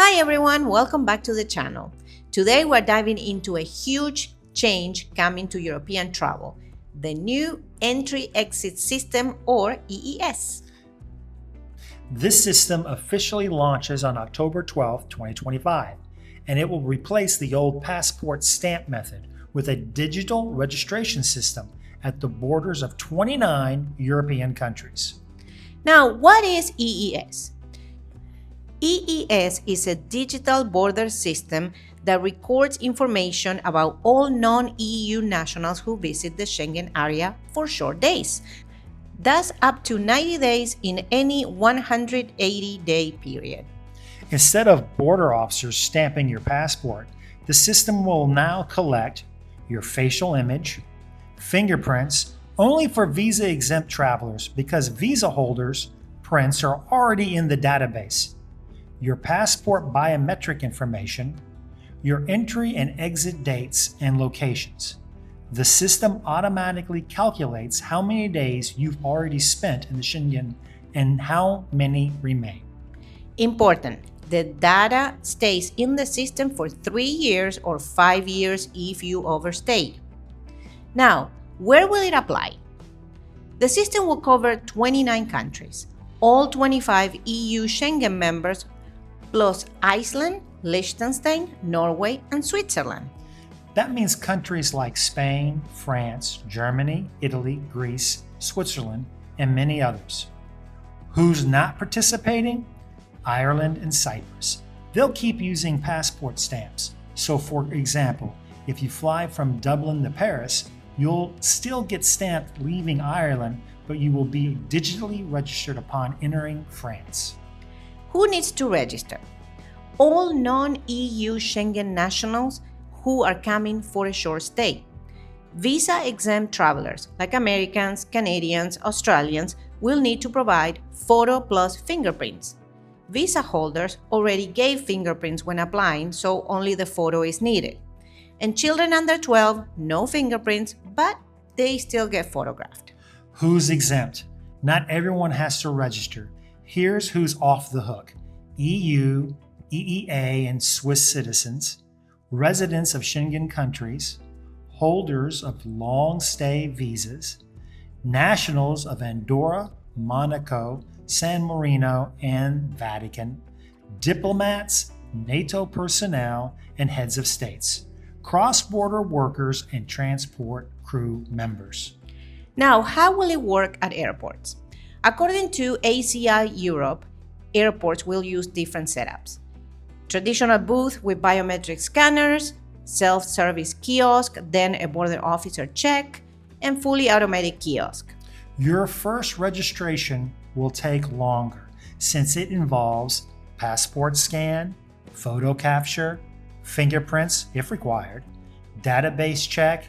Hi everyone, welcome back to the channel. Today we're diving into a huge change coming to European travel, the new Entry-Exit System or EES. This system officially launches on October 12, 2025, and it will replace the old passport stamp method with a digital registration system at the borders of 29 European countries. Now, what is EES? EES is a digital border system that records information about all non-EU nationals who visit the Schengen Area for short days. That's up to 90 days in any 180-day period. Instead of border officers stamping your passport, the system will now collect your facial image, fingerprints, only for visa-exempt travelers because visa holders' prints are already in the database, your passport biometric information, your entry and exit dates and locations. The system automatically calculates how many days you've already spent in the Schengen and how many remain. Important, the data stays in the system for 3 years or 5 years if you overstayed. Now, where will it apply? The system will cover 29 countries, all 25 EU Schengen members, plus Iceland, Liechtenstein, Norway, and Switzerland. That means countries like Spain, France, Germany, Italy, Greece, Switzerland, and many others. Who's not participating? Ireland and Cyprus. They'll keep using passport stamps. So for example, if you fly from Dublin to Paris, you'll still get stamped leaving Ireland, but you will be digitally registered upon entering France. Who needs to register? All non-EU Schengen nationals who are coming for a short stay. Visa-exempt travelers like Americans, Canadians, Australians will need to provide photo plus fingerprints. Visa holders already gave fingerprints when applying, so only the photo is needed. And children under 12, no fingerprints, but they still get photographed. Who's exempt? Not everyone has to register. Here's who's off the hook: EU, EEA, and Swiss citizens, residents of Schengen countries, holders of long-stay visas, nationals of Andorra, Monaco, San Marino, and Vatican, diplomats, NATO personnel, and heads of states, cross-border workers, and transport crew members. Now, how will it work at airports? According to ACI Europe, airports will use different setups. Traditional booth with biometric scanners, self-service kiosk, then a border officer check, and fully automatic kiosk. Your first registration will take longer since it involves passport scan, photo capture, fingerprints if required, database check,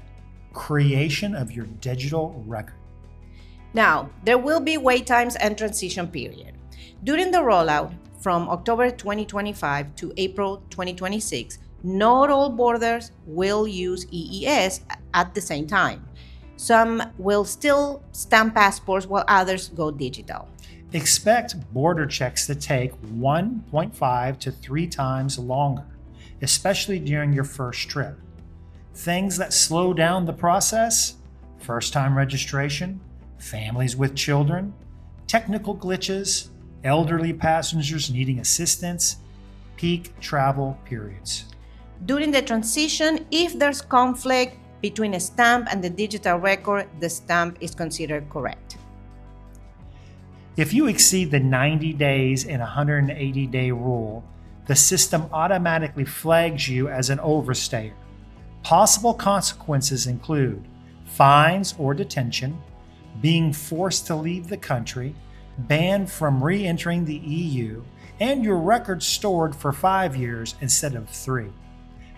creation of your digital record. Now, there will be wait times and transition period. During the rollout from October 2025 to April 2026, not all borders will use EES at the same time. Some will still stamp passports while others go digital. Expect border checks to take 1.5 to 3 times longer, especially during your first trip. Things that slow down the process: first-time registration, families with children, technical glitches, elderly passengers needing assistance, peak travel periods. During the transition, if there's conflict between a stamp and the digital record, the stamp is considered correct. If you exceed the 90 days and 180-day rule, the system automatically flags you as an overstayer. Possible consequences include fines or detention, being forced to leave the country, banned from re-entering the EU, and your record stored for 5 years instead of 3.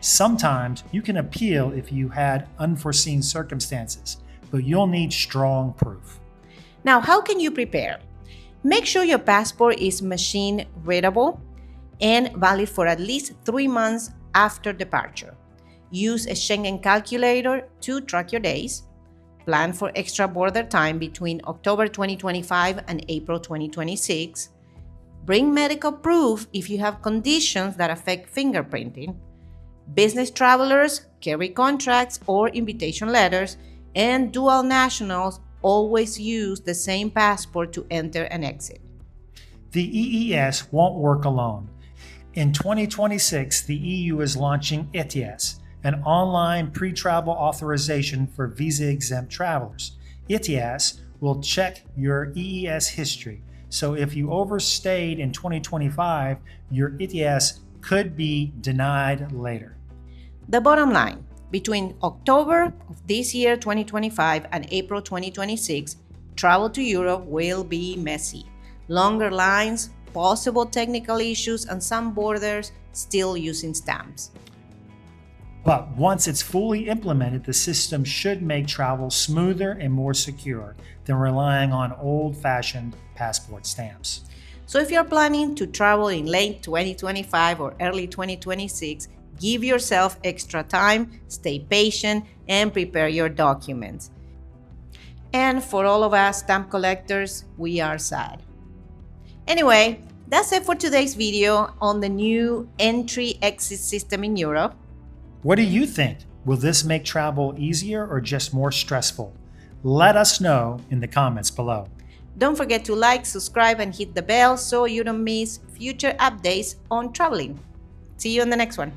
Sometimes you can appeal if you had unforeseen circumstances, but you'll need strong proof. Now, how can you prepare? Make sure your passport is machine readable and valid for at least 3 months after departure. Use a Schengen calculator to track your days. Plan for extra border time between October 2025 and April 2026. Bring medical proof if you have conditions that affect fingerprinting. Business travelers carry contracts or invitation letters, and dual nationals always use the same passport to enter and exit. The EES won't work alone. In 2026, the EU is launching ETIAS, an online pre-travel authorization for visa-exempt travelers. ETIAS will check your EES history, so if you overstayed in 2025, your ETIAS could be denied later. The bottom line, between October of this year 2025 and April 2026, travel to Europe will be messy. Longer lines, possible technical issues, and some borders still using stamps. But once it's fully implemented, the system should make travel smoother and more secure than relying on old-fashioned passport stamps. So if you're planning to travel in late 2025 or early 2026, give yourself extra time, stay patient, and prepare your documents. And for all of us stamp collectors, we are sad. Anyway, that's it for today's video on the new entry-exit system in Europe. What do you think? Will this make travel easier or just more stressful? Let us know in the comments below. Don't forget to like, subscribe, and hit the bell so you don't miss future updates on traveling. See you in the next one.